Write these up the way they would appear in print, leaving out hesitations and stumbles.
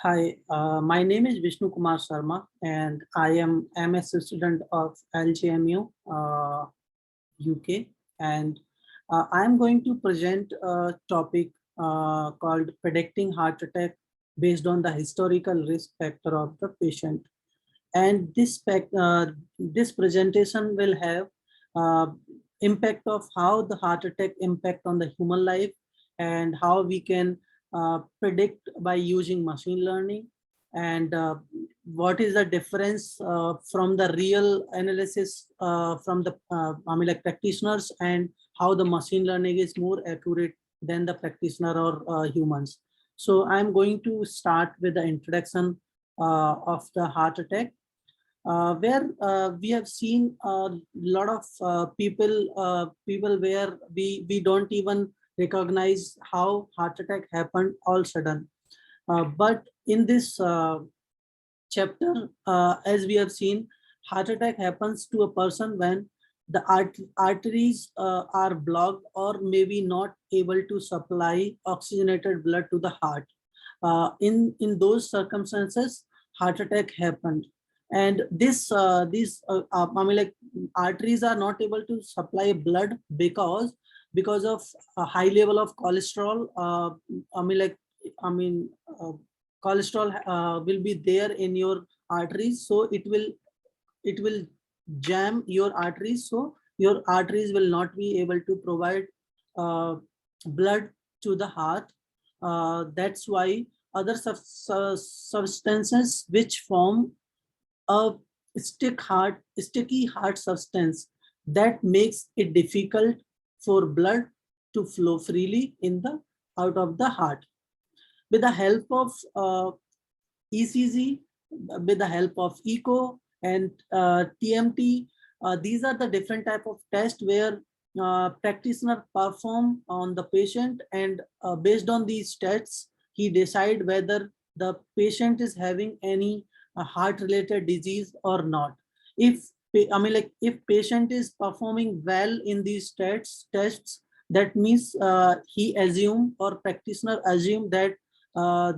Hi, my name is Vishnu Kumar Sharma, and I am MS student of LGMU, UK, and I am going to present a topic called predicting heart attack based on the historical risk factor of the patient. And this presentation will have uh, impact of how the heart attack impact on the human life and how we can predict by using machine learning, and what is the difference from the real analysis from the like practitioners, and how the machine learning is more accurate than the practitioner or humans. So I'm going to start with the introduction of the heart attack, where we have seen a lot of people where we don't even recognize how heart attack happened all sudden. But in this chapter, as we have seen, heart attack happens to a person when the arteries are blocked or maybe not able to supply oxygenated blood to the heart. In those circumstances, heart attack happened, and like arteries are not able to supply blood because of a high level of cholesterol. I mean like I mean uh, Cholesterol will be there in your arteries, so it will jam your arteries, so your arteries will not be able to provide uh, blood to the heart. That's why other substances which form a sticky heart substance that makes it difficult for blood to flow freely in the out of the heart. With the help of ECG, with the help of echo and TMT. These are the different type of tests where practitioner perform on the patient, and based on these tests, he decide whether the patient is having any heart related disease or not. If if patient is performing well in these tests, that means he assume or practitioner assume that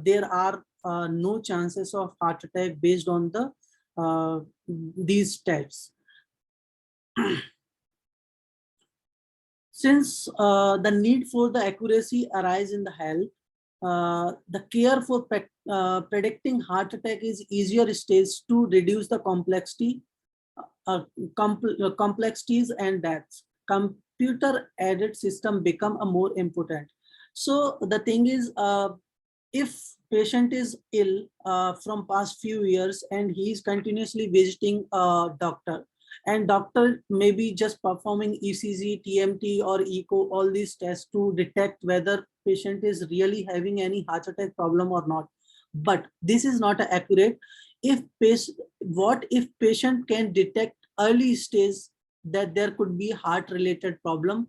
there are no chances of heart attack based on the these tests. Since the need for the accuracy arise in the health, the care for predicting heart attack is easier stage to reduce the complexities and deaths. Computer aided system become a more important. So the thing is, if patient is ill from past few years and he is continuously visiting a doctor, and doctor may be just performing ECG, TMT or echo, all these tests to detect whether patient is really having any heart attack problem or not. But this is not accurate. If what if patient can detect early stage that there could be heart related problem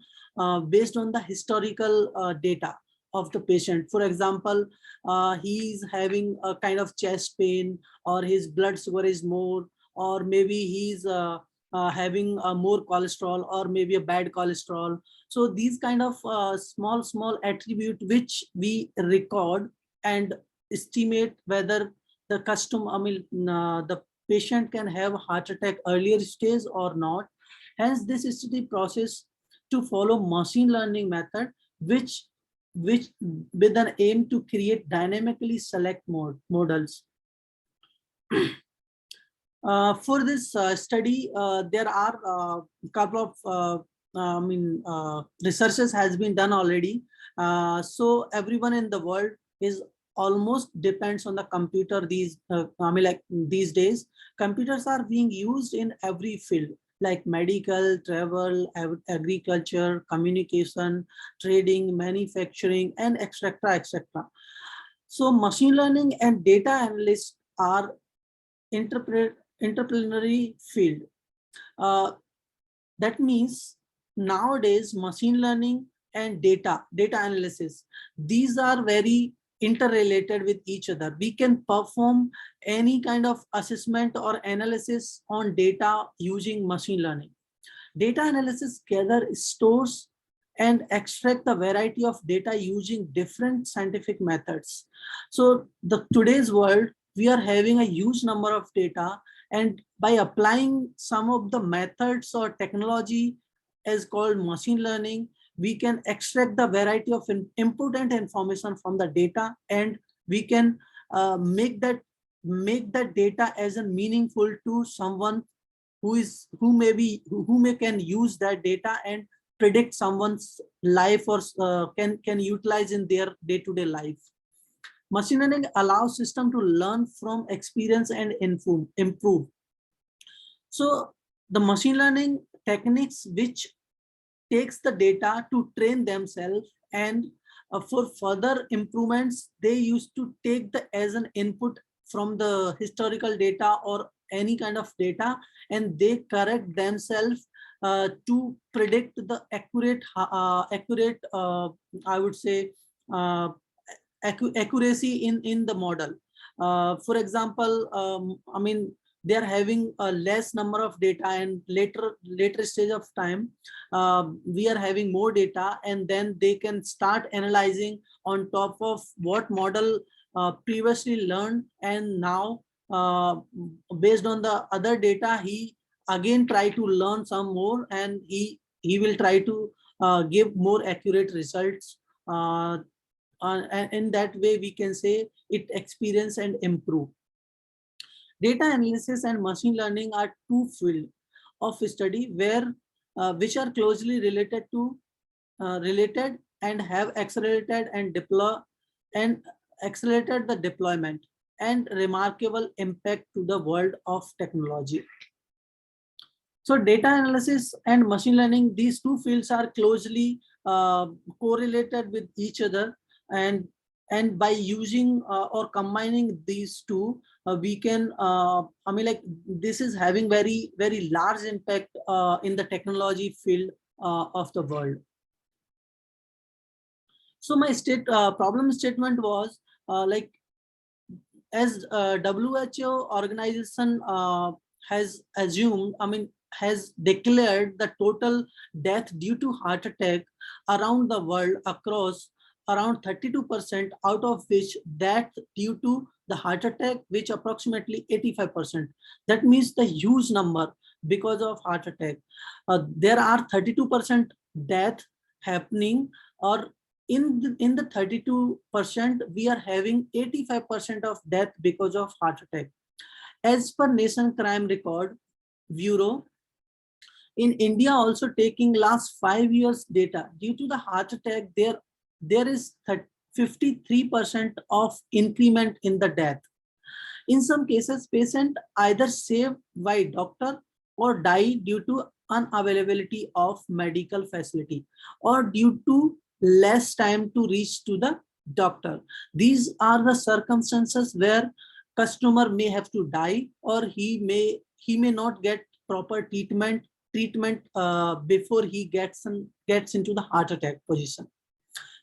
based on the historical data of the patient. For example, he is having a kind of chest pain, or his blood sugar is more, or maybe he's having more cholesterol, or maybe a bad cholesterol. So these kind of small attribute which we record and estimate whether the patient can have heart attack earlier stage or not. Hence this is the process to follow machine learning method, which with an aim to create dynamically select models. For this study, there are a couple of researches has been done already. So everyone in the world is almost depends on the computer. These days, computers are being used in every field like medical, travel, agriculture, communication, trading, manufacturing, and etc. etc. So machine learning and data analysts are interdisciplinary field. Uh, that means nowadays machine learning and data analysis, these are very interrelated with each other. We can perform any kind of assessment or analysis on data using machine learning. Data analysis gather, stores, and extract the variety of data using different scientific methods. So the today's world, we are having a huge number of data, and by applying some of the methods or technology as called machine learning, we can extract the variety of important information from the data, and we can make that data as a meaningful to someone who may can use that data and predict someone's life, or can utilize in their day-to-day life. Machine learning allows system to learn from experience and improve. So the machine learning techniques which takes the data to train themselves, and for further improvements they used to take the as an input from the historical data or any kind of data, and they correct themselves to predict the accurate I would say uh, accuracy in the model. For example, I mean, they are having a less number of data, and later stage of time we are having more data, and then they can start analyzing on top of what model previously learned, and now based on the other data he again try to learn some more, and he will try to give more accurate results. And in that way we can say it experience and improve. Data analysis and machine learning are two fields of study where which are closely related and have accelerated the deployment and remarkable impact to the world of technology. So data analysis and machine learning, these two fields are closely correlated with each other, and by using or combining these two, we can I mean, like, this is having very large impact in the technology field of the world. So my problem statement was like, as WHO organization has assumed, I mean, has declared the total death due to heart attack around the world across around 32%, out of which death due to the heart attack, which approximately 85%. That means the huge number because of heart attack. There are 32% death happening, or in the 32%, we are having 85% of death because of heart attack. As per Nation Crime Record Bureau, in India also taking last 5 years data, due to the heart attack, there is 53% of increment in the death. In some cases, patient either saved by doctor or die due to unavailability of medical facility, or due to less time to reach to the doctor. These are the circumstances where customer may have to die, or he may not get proper treatment before he gets into the heart attack position.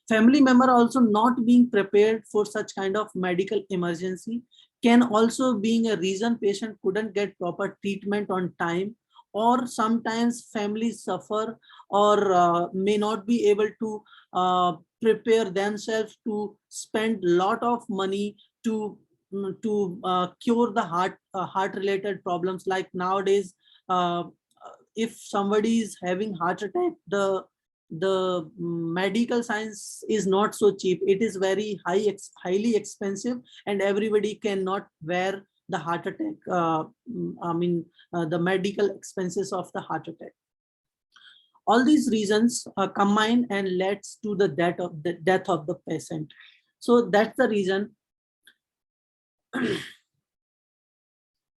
Family member also not being prepared for such kind of medical emergency can also being a reason patient couldn't get proper treatment on time, or sometimes families suffer, or may not be able to prepare themselves to spend lot of money to cure the heart related problems. Like nowadays, if somebody is having heart attack, the medical science is not so cheap. It is very highly expensive, and everybody cannot bear the heart attack. I mean, the medical expenses of the heart attack. All these reasons combine and leads to the death of the patient. So that's the reason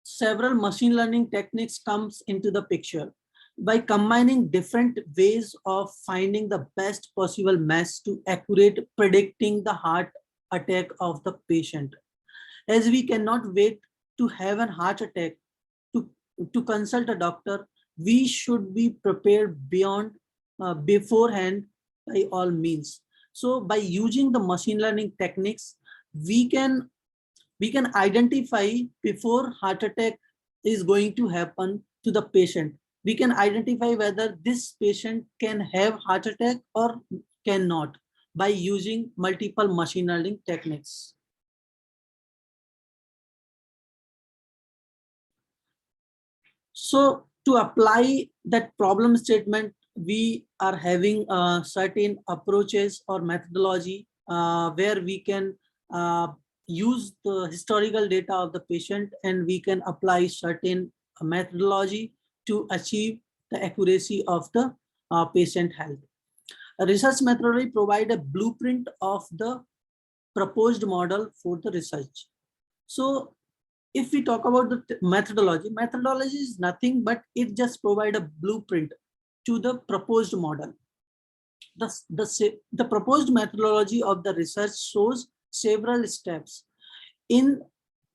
several machine learning techniques comes into the picture. By combining different ways of finding the best possible match to accurate predicting the heart attack of the patient. As we cannot wait to have a heart attack to consult a doctor, we should be prepared beforehand by all means. So by using the machine learning techniques, we can identify before heart attack is going to happen to the patient. we can identify whether this patient can have heart attack or cannot by using multiple machine learning techniques. So to apply that problem statement, we are having certain approaches or methodology where we can use the historical data of the patient, and we can apply certain methodology to achieve the accuracy of the patient health. A research methodology provide a blueprint of the proposed model for the research. So if we talk about the methodology is nothing but it just provide a blueprint to the proposed model. The proposed methodology of the research shows several steps in,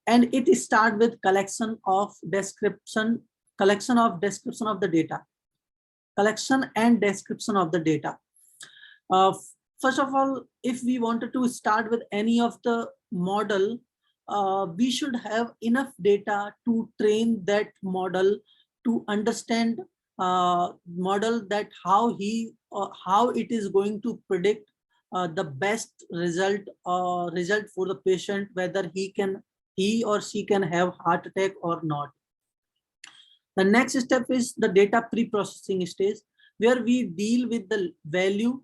and it start with collection and description of the data. First of all, if we wanted to start with any of the model, we should have enough data to train that model to understand model that how it is going to predict the best result for the patient, whether he or she can have heart attack or not. The next step is the data pre-processing stage, where we deal with the value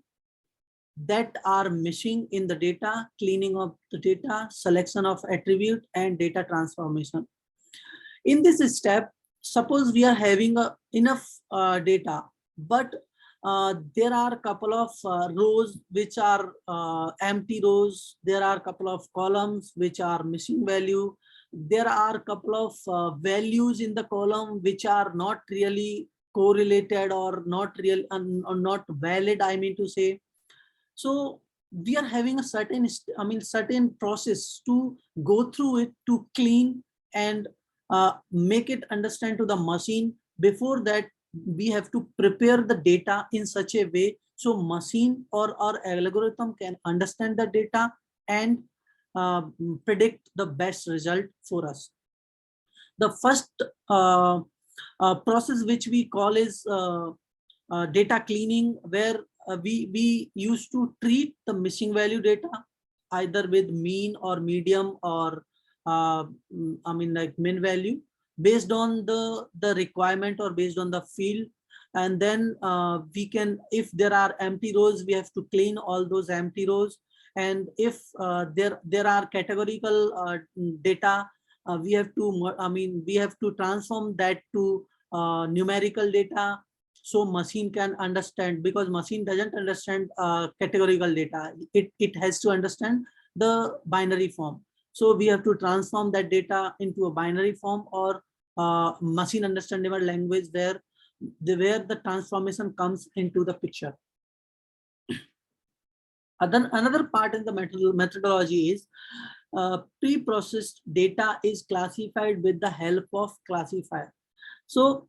that are missing in the data, cleaning of the data, selection of attribute, and data transformation. In this step, suppose we are having enough data, but there are a couple of rows which are empty rows. There are a couple of columns which are missing value. There are a couple of values in the column which are not really correlated or not real or not valid, I mean to say. So we are having a certain process to go through it, to clean and make it understand to the machine. Before that, we have to prepare the data in such a way so machine or our algorithm can understand the data and predict the best result for us. The first process which we call is data cleaning, where we used to treat the missing value data either with mean or medium or like min value based on the requirement or based on the field. And then we can, if there are empty rows, we have to clean all those empty rows. And if there are categorical data, we have to transform that to numerical data, so machine can understand, because machine doesn't understand categorical data. It has to understand the binary form. So we have to transform that data into a binary form or machine understandable language where the transformation comes into the picture. Another part in the methodology is pre-processed data is classified with the help of classifier. So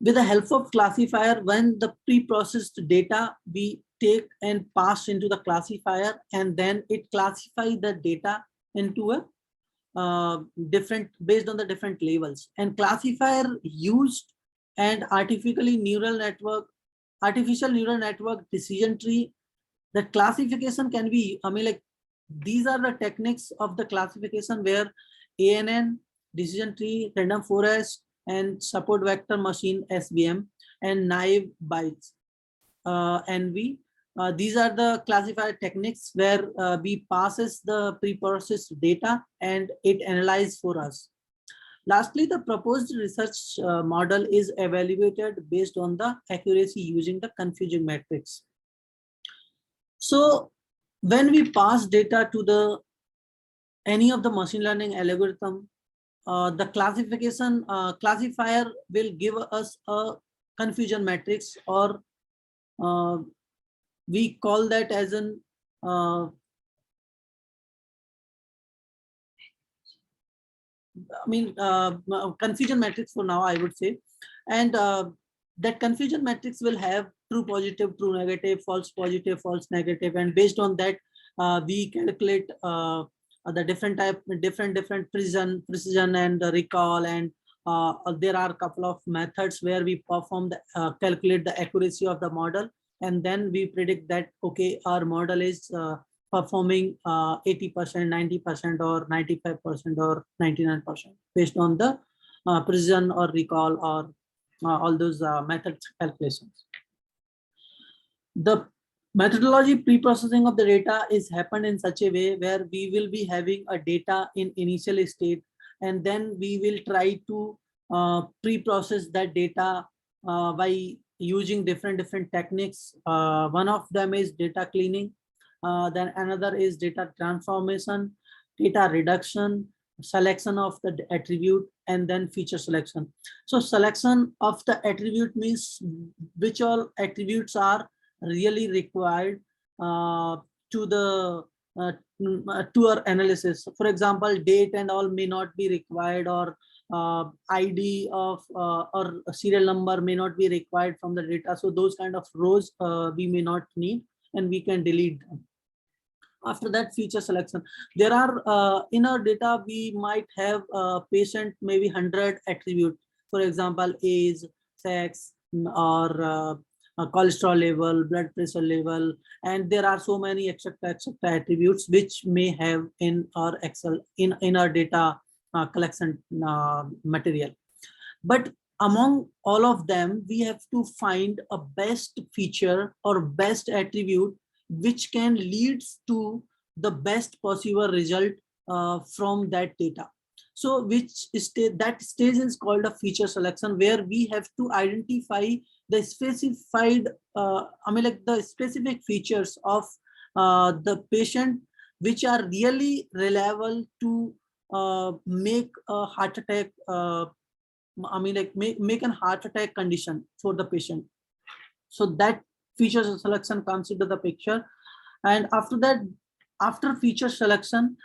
with the help of classifier, when the pre-processed data we take and pass into the classifier, and then it classifies the data into a different, based on the different levels. And classifier used and artificial neural network decision tree. The classification can be, these are the techniques of the classification where ANN, decision tree, random forest, and support vector machine SVM, and naive Bayes NV. These are the classifier techniques where we passes the pre-processed data and it analyzes for us. Lastly, the proposed research model is evaluated based on the accuracy using the confusion matrix. So when we pass data to any of the machine learning algorithm, the classifier will give us a confusion matrix, or we call that as an confusion matrix for now, I would say. And that confusion matrix will have true positive, true negative, false positive, false negative, and based on that we calculate the different precision and the recall and there are a couple of methods where we perform the calculate the accuracy of the model, and then we predict that okay, our model is performing 80%, 90%, or 95%, or 99% based on the precision or recall or all those methods calculations. The methodology pre-processing of the data is happened in such a way where we will be having a data in initial state, and then we will try to pre-process that data by using different techniques. One of them is data cleaning, then another is data transformation, data reduction, selection of the attribute, and then feature selection. So selection of the attribute means which all attributes are really required to the to our analysis. For example, date and all may not be required, or ID of or a serial number may not be required from the data. So those kind of rows we may not need, and we can delete them. After that, feature selection. There are in our data we might have patient maybe 100 attributes. For example, age, sex, or cholesterol level, blood pressure level, and there are so many etc attributes which may have in our Excel in our data collection material. But among all of them, we have to find a best feature or best attribute which can lead to the best possible result from that data. So that stage is called a feature selection, where we have to identify the specified the specific features of the patient which are really reliable to make a heart attack make an heart attack condition for the patient. So that feature selection comes into the picture. And after that, after feature selection,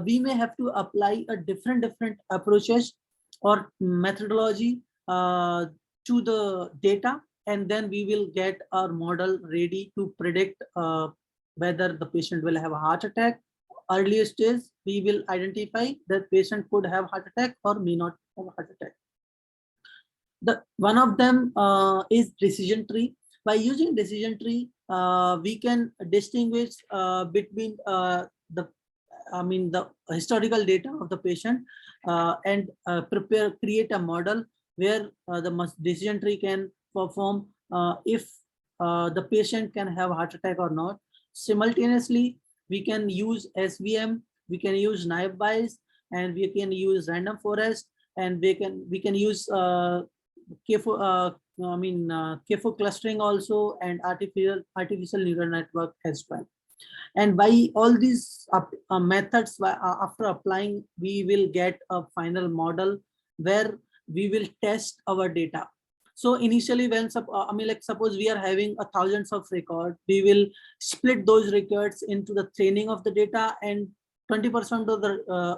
we may have to apply a different approaches or methodology to the data, and then we will get our model ready to predict whether the patient will have a heart attack. Earlier stage, we will identify that patient could have heart attack or may not have a heart attack. One of them is decision tree. By using decision tree, we can distinguish between the historical data of the patient and create a model where the decision tree can perform if the patient can have a heart attack or not. Simultaneously, we can use SVM, we can use naive Bayes, and we can use random forest, and we can use K4 clustering also, and artificial neural network as well. And by all these methods, after applying, we will get a final model where we will test our data. So initially, when suppose we are having thousands of records, we will split those records into the training of the data, and 20%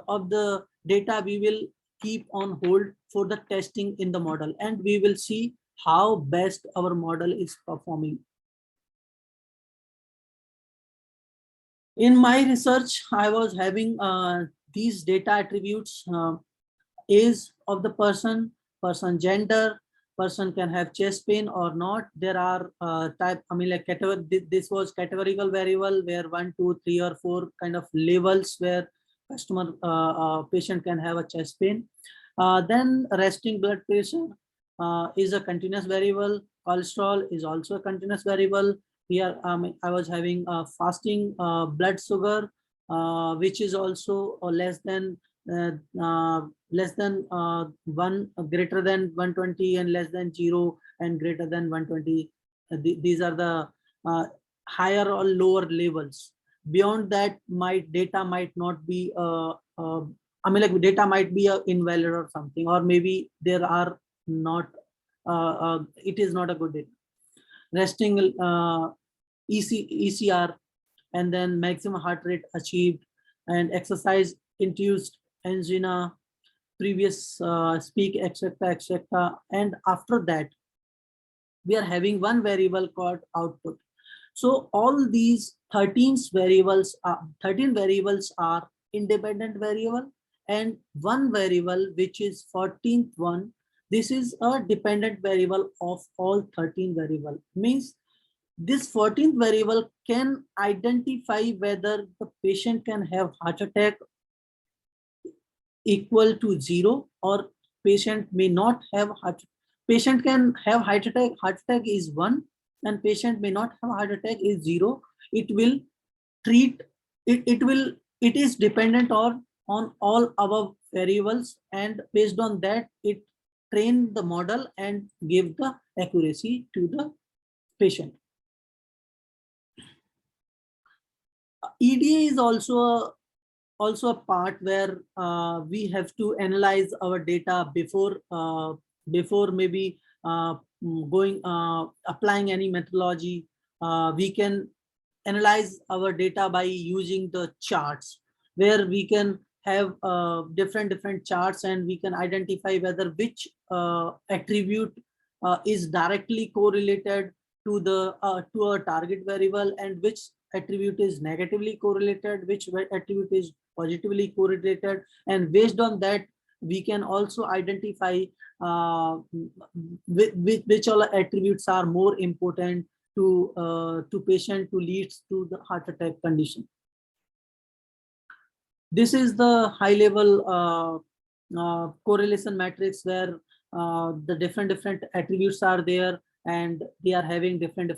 of the data we will keep on hold for the testing in the model, and we will see how best our model is performing. In my research, I was having these data attributes: age of the person gender, person can have chest pain or not. There are this was categorical variable where 1, 2, 3, or 4 kind of levels where patient can have a chest pain. Then resting blood pressure is a continuous variable. Cholesterol is also a continuous variable. Here I was having fasting blood sugar, which is also less than 1, greater than 120, and less than 0 and greater than 120. These are the higher or lower levels. Beyond that, my data might not be data might be invalid or something, or maybe there are not it is not a good data. Resting ECR, and then maximum heart rate achieved, and exercise induced angina, previous speak, etc. And after that, we are having one variable called output. So all these 13 variables are independent variable, and one variable, which is 14th one. This is a dependent variable of all 13 variable. Means this 14th variable can identify whether the patient can have heart attack equal to 0 or patient may not have heart. Patient can have heart attack is 1 and patient may not have heart attack is 0. It will treat it is dependent on all our variables, and based on that it train the model and give the accuracy to the patient. EDA is also a part where we have to analyze our data before maybe applying any methodology. We can analyze our data by using the charts, where we can have different charts, and we can identify whether which attribute is directly correlated to a target variable, and which attribute is negatively correlated, which attribute is positively correlated, and based on that we can also identify which all attributes are more important to patient to leads to the heart attack condition. This is the high level correlation matrix, where the different attributes are there, and they are having different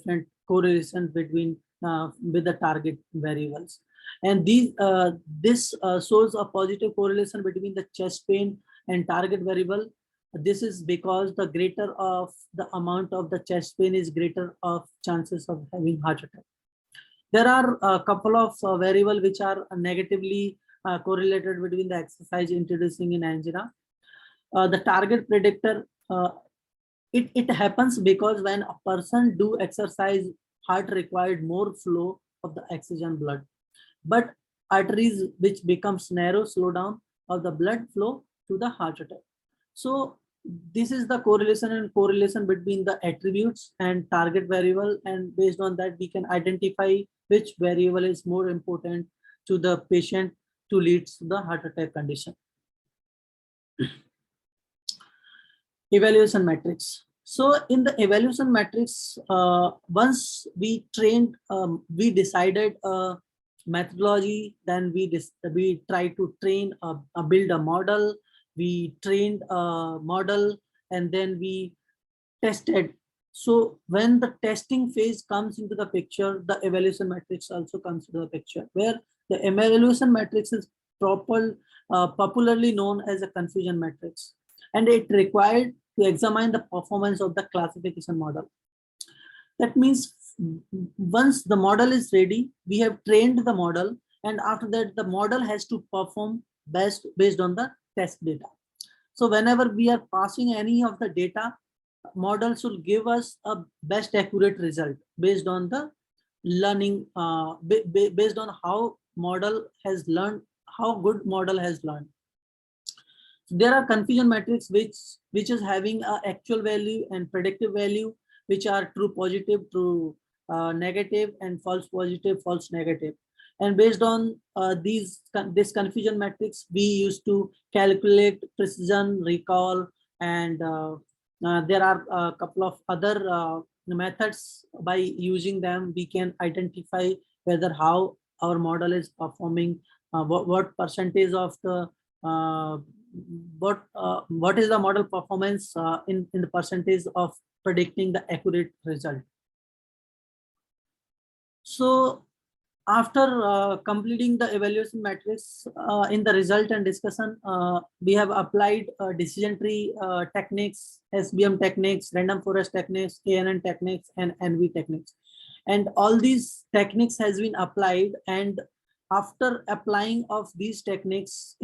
correlations between with the target variables. And this shows a positive correlation between the chest pain and target variable. This is because the greater of the amount of the chest pain is greater of chances of having heart attack. There are a couple of variables which are negatively correlated between the exercise introducing in angina. The target predictor, it happens because when a person do exercise, heart required more flow of the oxygen blood, but arteries which becomes narrow slow down of the blood flow to the heart attack. So this is the correlation between the attributes and target variable, and based on that we can identify which variable is more important to the patient to lead to the heart attack condition. Evaluation matrix. So in the evaluation matrix, once we trained, we decided a methodology, then we try to train build a model. We trained a model and then we tested. So when the testing phase comes into the picture, the evaluation matrix also comes into the picture, where the evaluation matrix is popularly known as a confusion matrix, and it required to examine the performance of the classification model. That means once the model is ready, we have trained the model, and after that the model has to perform best based on the test data. So whenever we are passing any of the data, model should give us a best accurate result based on the learning, based on how model has learned, how good model has learned. There are confusion matrix which is having a actual value and predictive value, which are true positive, true negative, and false positive, false negative. And based on this confusion matrix, we used to calculate precision, recall, and there are a couple of other methods. By using them, we can identify whether how our model is performing, what percentage of the what is the model performance in the percentage of predicting the accurate result. So after completing the evaluation matrix, in the result and discussion, we have applied decision tree techniques, SBM techniques, random forest techniques, ANN techniques, and NV techniques. And all these techniques has been applied, and after applying of these techniques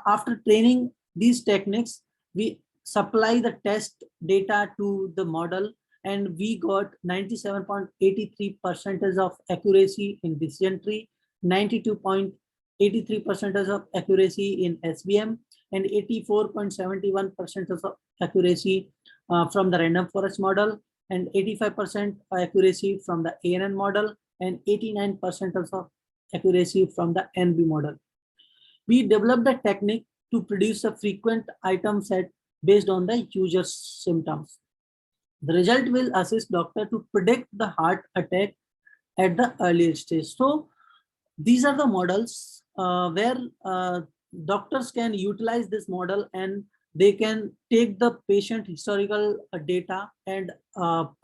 after training these techniques, we supply the test data to the model, and we got 97.83% of accuracy in decision tree, 92.83% of accuracy in SBM, and 84.71% of accuracy from the random forest model, and 85% accuracy from the ANN model, and 89% of accuracy from the NB model. We developed a technique to produce a frequent item set based on the user's symptoms. The result will assist doctor to predict the heart attack at the earlier stage. So these are the models where doctors can utilize this model, and they can take the patient historical data and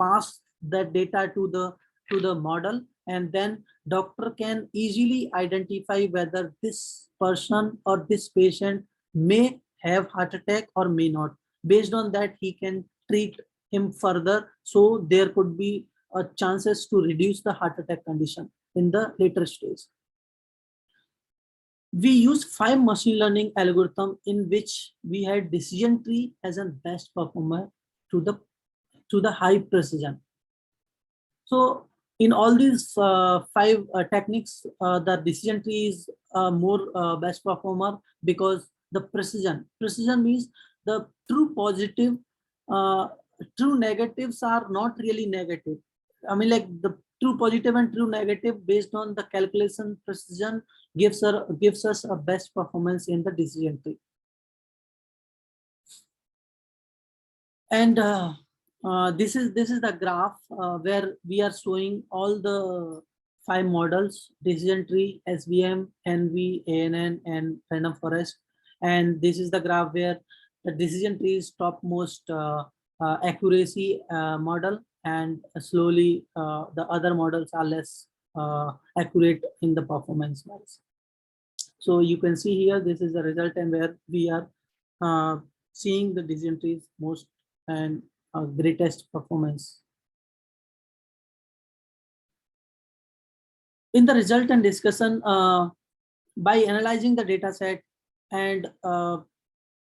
pass that data to the model, and then doctor can easily identify whether this person or this patient may have heart attack or may not. Based on that, he can treat him further, so there could be chances to reduce the heart attack condition in the later stage. We use 5 machine learning algorithm in which we had decision tree as a best performer to the high precision. So in all these 5 techniques, the decision tree is more best performer, because the precision means the true positive, true negatives are not really negative. I mean, like the true positive and true negative based on the calculation precision gives us a best performance in the decision tree. And this is the graph where we are showing all the 5 models: decision tree, SVM, NV, ANN, and random forest. And this is the graph where the decision tree is topmost accuracy model, and slowly the other models are less accurate in the performance wise. So you can see here, this is the result, and where we are seeing the decision trees most and greatest performance. In the result and discussion, by analyzing the data set and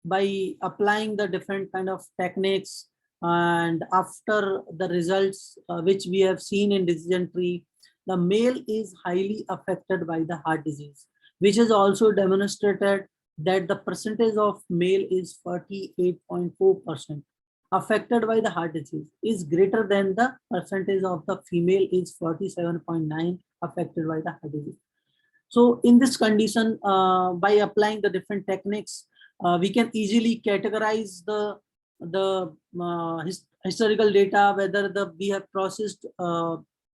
by applying the different kind of techniques, and after the results which we have seen in decision tree, the male is highly affected by the heart disease, which is also demonstrated that the percentage of male is 48.4% affected by the heart disease is greater than the percentage of the female is 47.9 affected by the heart disease. So in this condition, by applying the different techniques, we can easily categorize the historical data, whether we have processed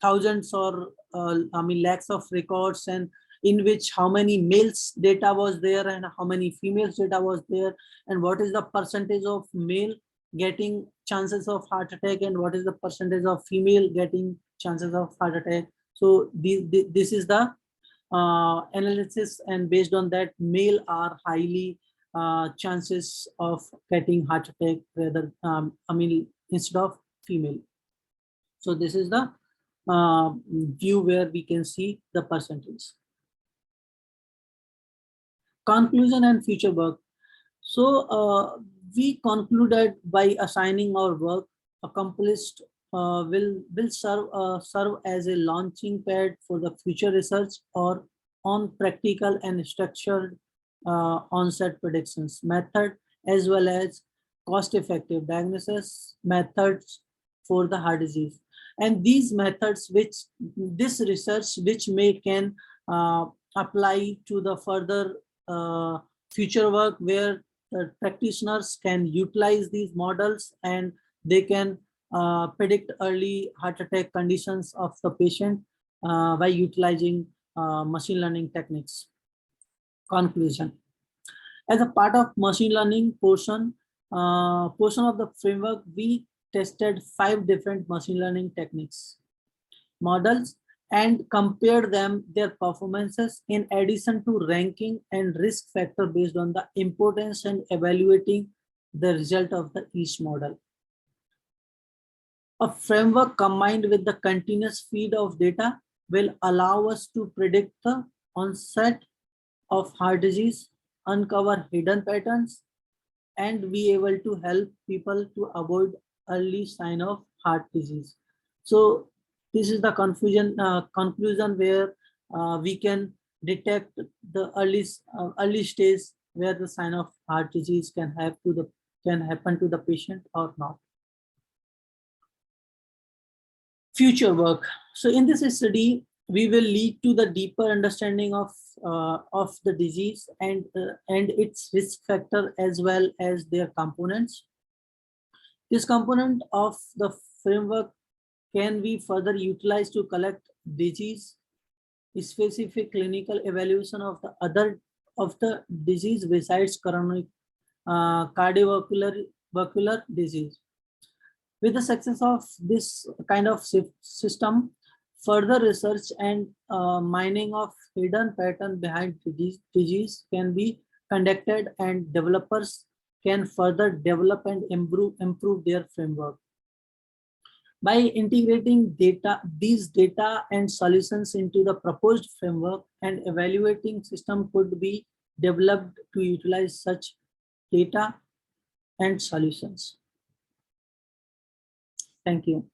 thousands or lakhs of records, and in which how many males data was there and how many females data was there, and what is the percentage of male getting chances of heart attack and what is the percentage of female getting chances of heart attack. So this is the analysis, and based on that, male are highly chances of getting heart attack rather instead of female. So this is the view where we can see the percentage. Conclusion and future work. So we concluded by assigning our work accomplished will serve as a launching pad for the future research or on practical and structured onset predictions method, as well as cost-effective diagnosis methods for the heart disease. And these methods, this research which can apply to the further future work, where the practitioners can utilize these models and they can predict early heart attack conditions of the patient by utilizing machine learning techniques. Conclusion. As a part of machine learning portion of the framework, we tested 5 different machine learning techniques, models, and compared their performances in addition to ranking and risk factor based on the importance and evaluating the result of each model. A framework combined with the continuous feed of data will allow us to predict the onset of heart disease, uncover hidden patterns, and be able to help people to avoid early sign of heart disease. So this is the conclusion where we can detect the early stage where the sign of heart disease can happen to the patient or not. Future work. So in this study, we will lead to the deeper understanding of the disease and its risk factor as well as their components. This component of the framework can be further utilized to collect disease specific clinical evaluation of the disease besides coronary cardiovascular disease. With the success of this kind of system, further research and mining of hidden pattern behind disease can be conducted, and developers can further develop and improve their framework. By integrating these data and solutions into the proposed framework, and evaluating system could be developed to utilize such data and solutions. Thank you.